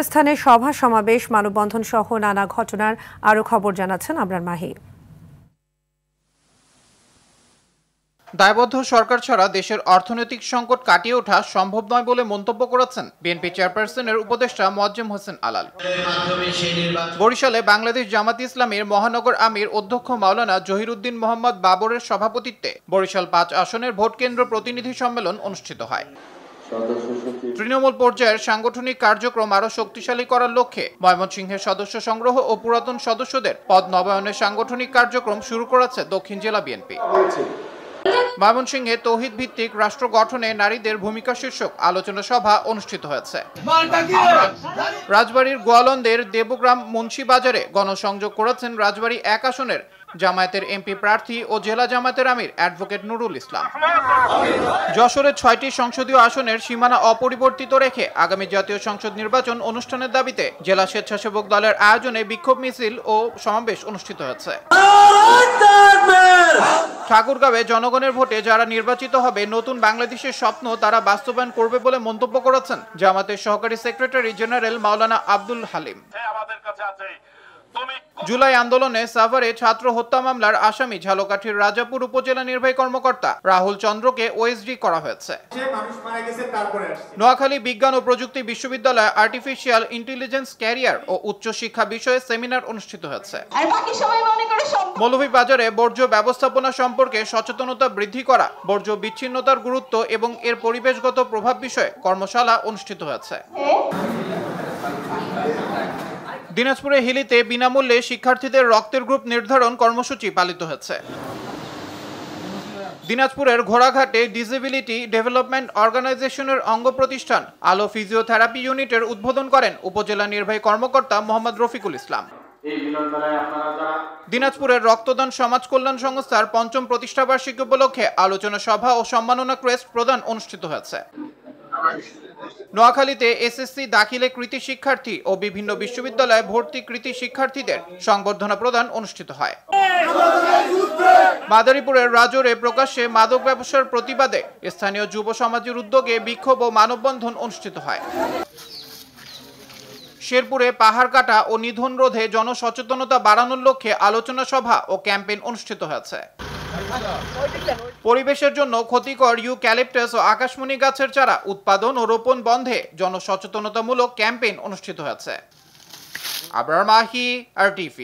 স্থানে সভা সমাবেশ মানববন্ধন সহ নানা ঘটনার আরো খবর জানাচ্ছেন আবরার মাহি। দায়বদ্ধ সরকার ছাড়া দেশের অর্থনৈতিক সংকট কাটিয়ে ওঠা সম্ভব নয় বলে মন্তব্য করেছেন বিএনপি চেয়ারপারসনের উপদেষ্টা মোয়াজ্জেম হোসেন আলাল। বরিশালে বাংলাদেশ জামাত ইসলামীর মহানগর আমির অধ্যক্ষ মাওলানা জহিরুদ্দিন মোহাম্মদ বাবরের সভাপতিত্বে বরিশাল ৫ আসনের ভোট কেন্দ্র প্রতিনিধি সম্মেলন অনুষ্ঠিত হয়। তৃণমূল পর্যায়ের সাংগঠনিক কার্যক্রম আরো শক্তিশালী করার লক্ষ্যে ময়মনসিংহের সদস্য সংগ্রহ ও পুরাতন সদস্যদের পদ নবায়নের সাংগঠনিক কার্যক্রম শুরু করেছে দক্ষিণ জেলা বিএনপি। ময়মনসিংহে তৌহিদ ভিত্তিক রাষ্ট্র গঠনে নারীদের ভূমিকা শীর্ষক আলোচনা সভা অনুষ্ঠিত হয়েছে। রাজবাড়ীর গোয়ালন্দের দেবগ্রাম মুন্সিবাজারে গণসংযোগ করেছেন রাজবাড়ী ১ আসনের জামায়াতের এমপি প্রার্থী ও জেলা জামায়াতের আমির অ্যাডভোকেট নুরুল ইসলাম। যশোরের ৬টি সংসদীয় আসনের সীমানা অপরিবর্তিত রেখে আগামী জাতীয় সংসদ নির্বাচন অনুষ্ঠানের দাবিতে জেলা স্বেচ্ছাসেবক দলের আয়োজনে বিক্ষোভ মিছিল ও সমাবেশ অনুষ্ঠিত হয়েছে। ঠাকুরগাঁওয়ে জনগণের ভোটে যারা নির্বাচিত হবে নতুন বাংলাদেশের স্বপ্ন তারা বাস্তবায়ন করবে বলে মন্তব্য করেছেন জামাতের সহকারী সেক্রেটারি জেনারেল মাওলানা আব্দুল হালিম। জুলাই আন্দোলনে সাভারে ছাত্র হত্যা মামলার আসামি ঝালকাঠির রাজাপুর উপজেলা নির্বাহী কর্মকর্তা রাহুল চন্দ্রকে ওএসডি করা হয়েছে। নোয়াখালী বিজ্ঞান ও প্রযুক্তি বিশ্ববিদ্যালয়ে আর্টিফিশিয়াল ইন্টেলিজেন্স ক্যারিয়ার ও উচ্চশিক্ষা বিষয়ে সেমিনার অনুষ্ঠিত হয়েছে। মৌলভীবাজারে বর্জ্য ব্যবস্থাপনা সম্পর্কে সচেতনতা বৃদ্ধি করা, বর্জ্য বিচ্ছিন্নতার গুরুত্ব এবং এর পরিবেশগত প্রভাব বিষয়ে কর্মশালা অনুষ্ঠিত হয়েছে। দিনাজপুরে হিলিতে বিনামূল্যে শিক্ষার্থীদের রক্তের গ্রুপ নির্ধারণ কর্মসূচি পালিত হয়েছে। দিনাজপুরের ঘোড়াঘাটে ডিসেবিলিটি ডেভেলপমেন্ট অর্গানাইজেশনের অঙ্গ প্রতিষ্ঠান আলো ফিজিওথেরাপি ইউনিটের উদ্বোধন করেন উপজেলা নির্বাহী কর্মকর্তা মোহাম্মদ রফিকুল ইসলাম। দিনাজপুরের রক্তদান সমাজ কল্যাণ সংস্থার ৫ম প্রতিষ্ঠাবার্ষিকী উপলক্ষে আলোচনা সভা ও সম্মাননা ক্রেস্ট প্রদান অনুষ্ঠিত হয়েছে। নোয়াখালীতে এসএসসি দাখিলে কৃতি শিক্ষার্থী ও বিভিন্ন বিশ্ববিদ্যালয়ে ভর্তি কৃতি শিক্ষার্থীদের সংবর্ধনা প্রদান অনুষ্ঠিত হয়। মাদারীপুরের রাজোরে প্রকাশ্যে মাদক ব্যবসার প্রতিবাদে স্থানীয় যুব সমাজের উদ্যোগে বিক্ষোভ ও মানববন্ধন অনুষ্ঠিত হয়। শেরপুরে পাহাড় কাটা ও নিধন রোধে জনসচেতনতা বাড়ানোর লক্ষ্যে আলোচনা সভা ও ক্যাম্পেইন অনুষ্ঠিত হয়েছে। পরিবেশের জন্য ক্ষতিকর ইউক্যালিপটাস ও আকাশমণি গাছের চারা উৎপাদন ও রোপণ বন্ধে জনসচেতনতামূলক ক্যাম্পেইন অনুষ্ঠিত হয়েছে। আবরার মাহি, RTV।